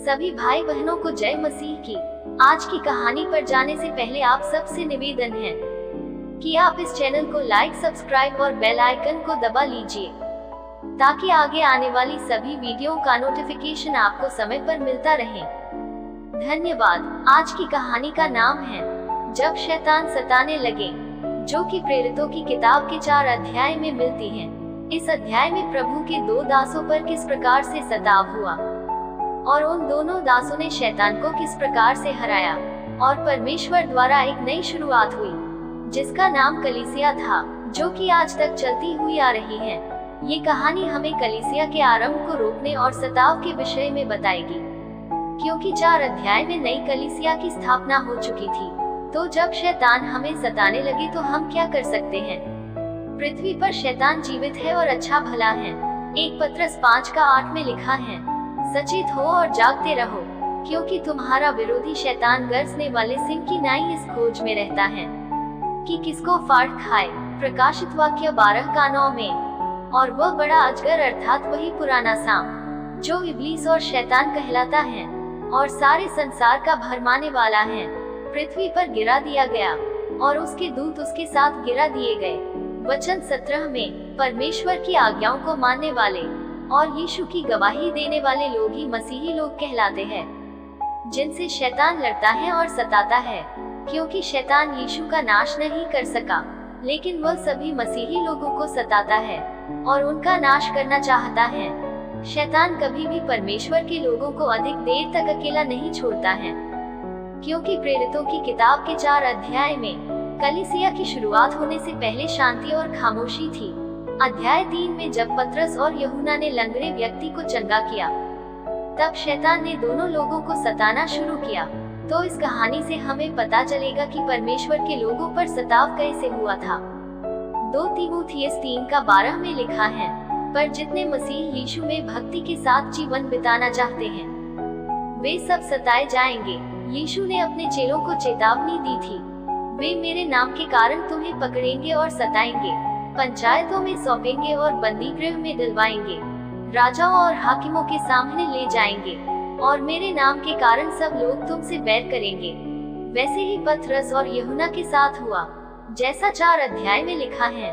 सभी भाई बहनों को जय मसीह की। आज की कहानी पर जाने से पहले आप सबसे निवेदन है कि आप इस चैनल को लाइक, सब्सक्राइब और बेल आइकन को दबा लीजिए ताकि आगे आने वाली सभी वीडियो का नोटिफिकेशन आपको समय पर मिलता रहे। धन्यवाद। आज की कहानी का नाम है जब शैतान सताने लगे, जो कि प्रेरितों की किताब के 4 अध्याय में मिलती है। इस अध्याय में प्रभु के 2 दासों पर किस प्रकार से सताव हुआ और उन दोनों दासों ने शैतान को किस प्रकार से हराया और परमेश्वर द्वारा एक नई शुरुआत हुई जिसका नाम कलीसिया था, जो कि आज तक चलती हुई आ रही है। ये कहानी हमें कलीसिया के आरंभ को रोकने और सताव के विषय में बताएगी, क्योंकि 4 अध्याय में नई कलीसिया की स्थापना हो चुकी थी। तो जब शैतान हमें सताने लगे तो हम क्या कर सकते हैं? पृथ्वी पर शैतान जीवित है और अच्छा भला है। 1 पत्रस 5:8 में लिखा है, सचेत हो और जागते रहो, क्योंकि तुम्हारा विरोधी शैतान गरजने वाले सिंह की नाई इस खोज में रहता है कि किसको फाड़ खाए। प्रकाशित वाक्य 12:9 में। और वह बड़ा अजगर अर्थात वही पुराना सांप जो इब्लीस और शैतान कहलाता है और सारे संसार का भरमाने वाला है, पृथ्वी पर गिरा दिया गया और उसके दूत उसके साथ गिरा दिए गए। वचन 17 में, परमेश्वर की आज्ञाओं को मानने वाले और यीशु की गवाही देने वाले लोग ही मसीही लोग कहलाते हैं, जिनसे शैतान लड़ता है और सताता है, क्योंकि शैतान यीशु का नाश नहीं कर सका, लेकिन वह सभी मसीही लोगों को सताता है और उनका नाश करना चाहता है। शैतान कभी भी परमेश्वर के लोगों को अधिक देर तक अकेला नहीं छोड़ता है, क्योंकि प्रेरितों की किताब के 4 अध्याय में कलीसिया की शुरुआत होने से पहले शांति और खामोशी थी। अध्याय 3 में जब पतरस और यूहन्ना ने लंगड़े व्यक्ति को चंगा किया, तब शैतान ने दोनों लोगों को सताना शुरू किया। तो इस कहानी से हमें पता चलेगा कि परमेश्वर के लोगों पर सताव कैसे हुआ था। 2 तीमुथियुस 3:12 में लिखा है, पर जितने मसीह यीशु में भक्ति के साथ जीवन बिताना चाहते हैं वे सब सताए जाएंगे। यीशु ने अपने चेलों को चेतावनी दी थी, वे मेरे नाम के कारण तुम्हें पकड़ेंगे और सताएंगे, पंचायतों में सौंपेंगे और बंदी गृह में दिलवाएंगे, राजाओं और हाकिमों के सामने ले जाएंगे और मेरे नाम के कारण सब लोग तुमसे बैर करेंगे। वैसे ही पतरस और यूहन्ना के साथ हुआ, जैसा 4 अध्याय में लिखा है।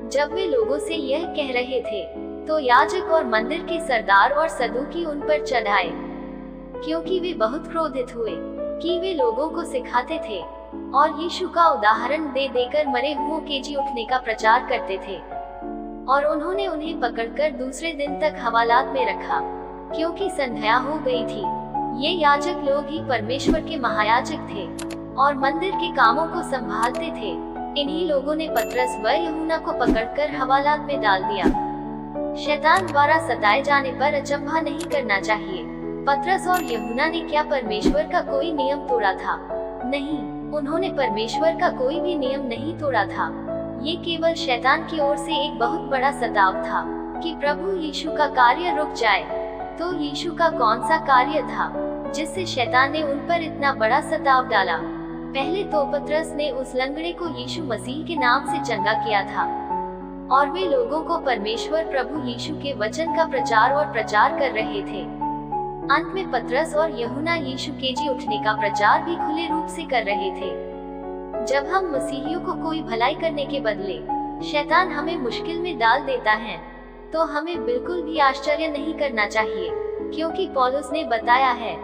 जब वे लोगों से यह कह रहे थे तो याजक और मंदिर के सरदार और सदूकी उन पर चढ़ आए, क्योंकि वे बहुत क्रोधित हुए कि वे लोगों को सिखाते थे और यीशु का उदाहरण दे देकर मरे हुओं के जी उठने का प्रचार करते थे। और उन्होंने उन्हें पकड़कर दूसरे दिन तक हवालात में रखा, क्योंकि संध्या हो गई थी। ये याजक लोग ही परमेश्वर के महायाजक थे और मंदिर के कामों को संभालते थे। इन्हीं लोगों ने पतरस व यूहन्ना को पकड़कर हवालात में डाल दिया। शैतान द्वारा सताए जाने पर अचंभा नहीं करना चाहिए। पतरस और यूहन्ना ने क्या परमेश्वर का कोई नियम तोड़ा था? नहीं, उन्होंने परमेश्वर का कोई भी नियम नहीं तोड़ा था। ये केवल शैतान की ओर से एक बहुत बड़ा सताव था कि प्रभु यीशु का कार्य रुक जाए। तो यीशु का कौन सा कार्य था जिससे शैतान ने उन पर इतना बड़ा सताव डाला? पहले तो पतरस ने उस लंगड़े को यीशु मसीह के नाम से चंगा किया था और वे लोगों को परमेश्वर प्रभु यीशु के वचन का प्रचार और प्रचार कर रहे थे। अंत में पतरस और यूहन्ना यीशु के जी उठने का प्रचार भी खुले रूप से कर रहे थे। जब हम मसीहियों को कोई भलाई करने के बदले शैतान हमें मुश्किल में डाल देता है, तो हमें बिल्कुल भी आश्चर्य नहीं करना चाहिए, क्योंकि पौलुस ने बताया है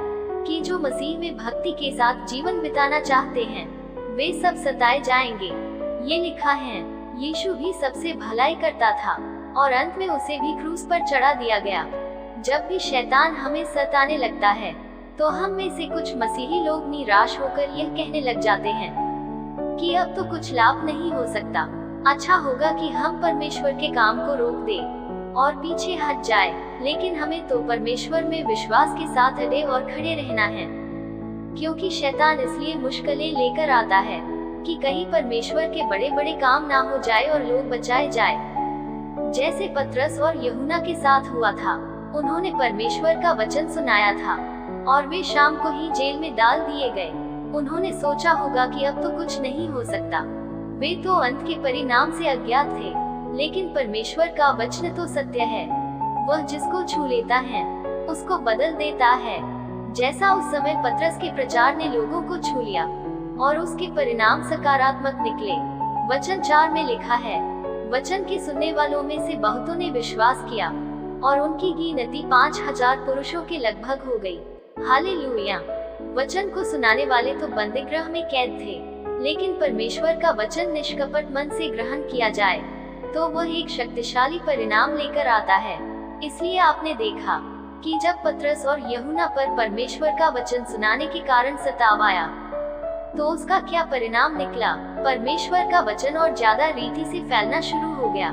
कि जो मसीह में भक्ति के साथ जीवन बिताना चाहते हैं वे सब सताए जाएंगे। ये लिखा है, यीशु भी सबसे भलाई करता था और अंत में उसे भी क्रूस पर चढ़ा दिया गया। जब भी शैतान हमें सताने लगता है तो हम में से कुछ मसीही लोग निराश होकर यह कहने लग जाते हैं कि अब तो कुछ लाभ नहीं हो सकता, अच्छा होगा कि हम परमेश्वर के काम को रोक दें और पीछे हट जाए। लेकिन हमें तो परमेश्वर में विश्वास के साथ अड़े और खड़े रहना है, क्योंकि शैतान इसलिए मुश्किलें लेकर आता है कि कहीं परमेश्वर के बड़े बड़े काम ना हो जाए और लोग बचाए जाए, जैसे पतरस और यूहन्ना के साथ हुआ था। उन्होंने परमेश्वर का वचन सुनाया था और वे शाम को ही जेल में डाल दिए गए। उन्होंने सोचा होगा कि अब तो कुछ नहीं हो सकता, वे तो अंत के परिणाम से अज्ञात थे, लेकिन परमेश्वर का वचन तो सत्य है। वह जिसको छू लेता है उसको बदल देता है। जैसा उस समय पतरस के प्रचार ने लोगों को छू लिया और उसके परिणाम सकारात्मक निकले। वचन 4 में लिखा है, वचन के सुनने वालों में से बहुतों ने विश्वास किया और उनकी गिनती 5000 पुरुषों के लगभग हो गई। हालेलुया। वचन को सुनाने वाले तो बंदीगृह में कैद थे, लेकिन परमेश्वर का वचन निष्कपट मन से ग्रहण किया जाए तो वह एक शक्तिशाली परिणाम लेकर आता है। इसलिए आपने देखा कि जब पतरस और यूहन्ना पर परमेश्वर का वचन सुनाने के कारण सताव आया तो उसका क्या परिणाम निकला। परमेश्वर का वचन और ज्यादा रीति से फैलना शुरू हो गया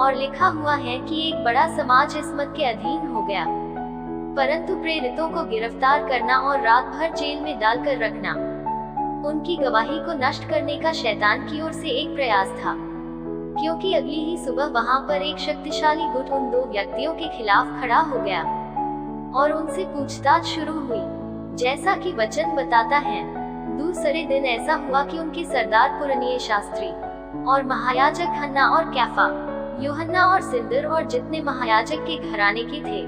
और लिखा हुआ है कि एक बड़ा समाज इस मत के अधीन हो गया। परंतु प्रेरितों को गिरफ्तार करना और रात भर जेल में डालकर रखना उनकी गवाही को नष्ट करने का शैतान की ओर से एक प्रयास था, क्योंकि अगली ही सुबह वहां पर एक शक्तिशाली गुट उन दो व्यक्तियों के खिलाफ खड़ा हो गया और उनसे पूछताछ शुरू हुई। जैसा कि वचन बताता है, दूसरे दिन ऐसा हुआ कि उनके सरदार पुरनिये शास्त्री और महायाजक हन्ना और कैफा, यूहन्ना और सिंदर और जितने महायाजक के घराने के थे,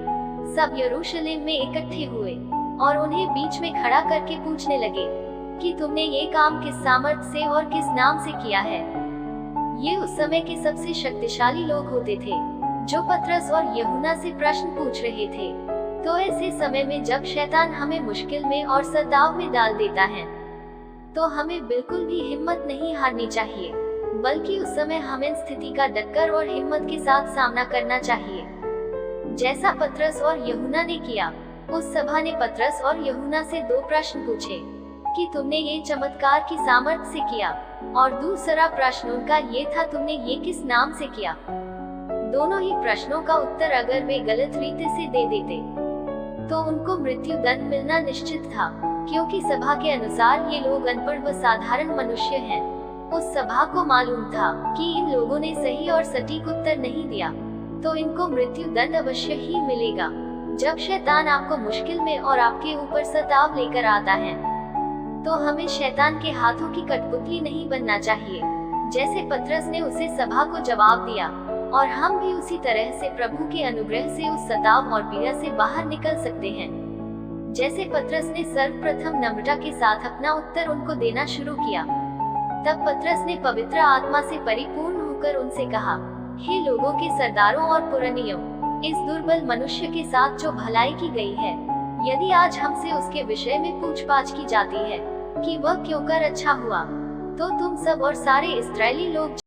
सब यरूशलेम में इकट्ठे हुए और उन्हें बीच में खड़ा करके पूछने लगे कि तुमने ये काम किस सामर्थ से और किस नाम से किया है। ये उस समय के सबसे शक्तिशाली लोग होते थे जो पतरस और यूहन्ना से प्रश्न पूछ रहे थे। तो ऐसे समय में जब शैतान हमें मुश्किल में और सताव में डाल देता है तो हमें बिल्कुल भी हिम्मत नहीं हारनी चाहिए, बल्कि उस समय हमें स्थिति का डटकर और हिम्मत के साथ सामना करना चाहिए, जैसा पतरस और यूहन्ना ने किया। उस सभा ने पतरस और यूहन्ना से दो प्रश्न पूछे कि तुमने ये चमत्कार की सामर्थ्य से किया, और दूसरा प्रश्न उनका ये था, तुमने ये किस नाम से किया। दोनों ही प्रश्नों का उत्तर अगर वे गलत रीति से दे देते तो उनको मृत्यु दंड मिलना निश्चित था, क्योंकि सभा के अनुसार ये लोग अनपढ़ व साधारण मनुष्य हैं। उस सभा को मालूम था कि इन लोगों ने सही और सटीक उत्तर नहीं दिया तो इनको मृत्यु दंड अवश्य ही मिलेगा। जब शैतान आपको मुश्किल में और आपके ऊपर सताव लेकर आता है तो हमें शैतान के हाथों की कठपुतली नहीं बनना चाहिए, जैसे पतरस ने उसे सभा को जवाब दिया, और हम भी उसी तरह से प्रभु के अनुग्रह से उस सताव और पीड़ा से बाहर निकल सकते हैं। जैसे पतरस ने सर्वप्रथम नम्रता के साथ अपना उत्तर उनको देना शुरू किया, तब पतरस ने पवित्र आत्मा से परिपूर्ण होकर उनसे कहा, हे लोगों के सरदारों और पुरनियों, इस दुर्बल मनुष्य के साथ जो भलाई की गई है, यदि आज हमसे उसके विषय में पूछताछ की जाती है कि वह क्यों कर अच्छा हुआ, तो तुम सब और सारे इस्राएली लोग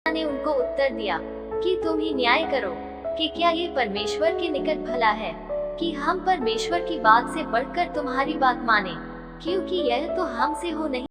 ने उनको उत्तर दिया कि तुम ही न्याय करो कि क्या ये परमेश्वर के निकट भला है कि हम परमेश्वर की बात से बढ़कर तुम्हारी बात माने, क्योंकि यह तो हमसे हो नहीं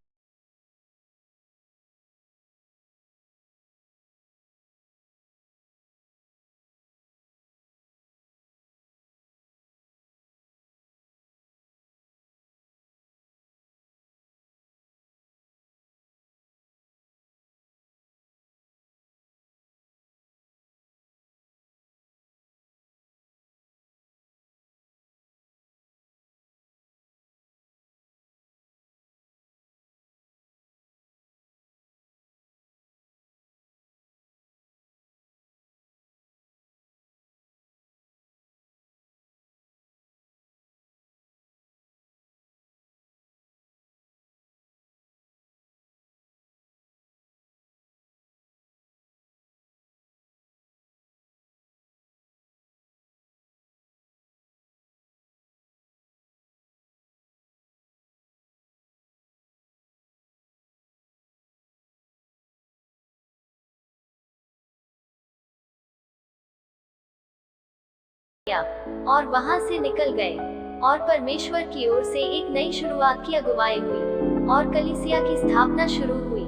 किया और वहां से निकल गए और परमेश्वर की ओर से एक नई शुरुआत की अगुवाई हुई और कलीसिया की स्थापना शुरू हुई।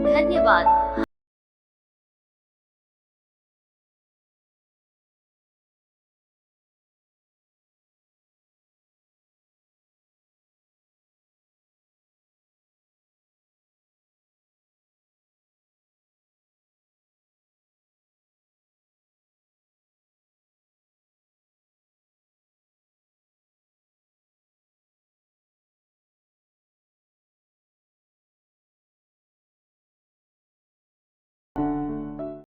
धन्यवाद।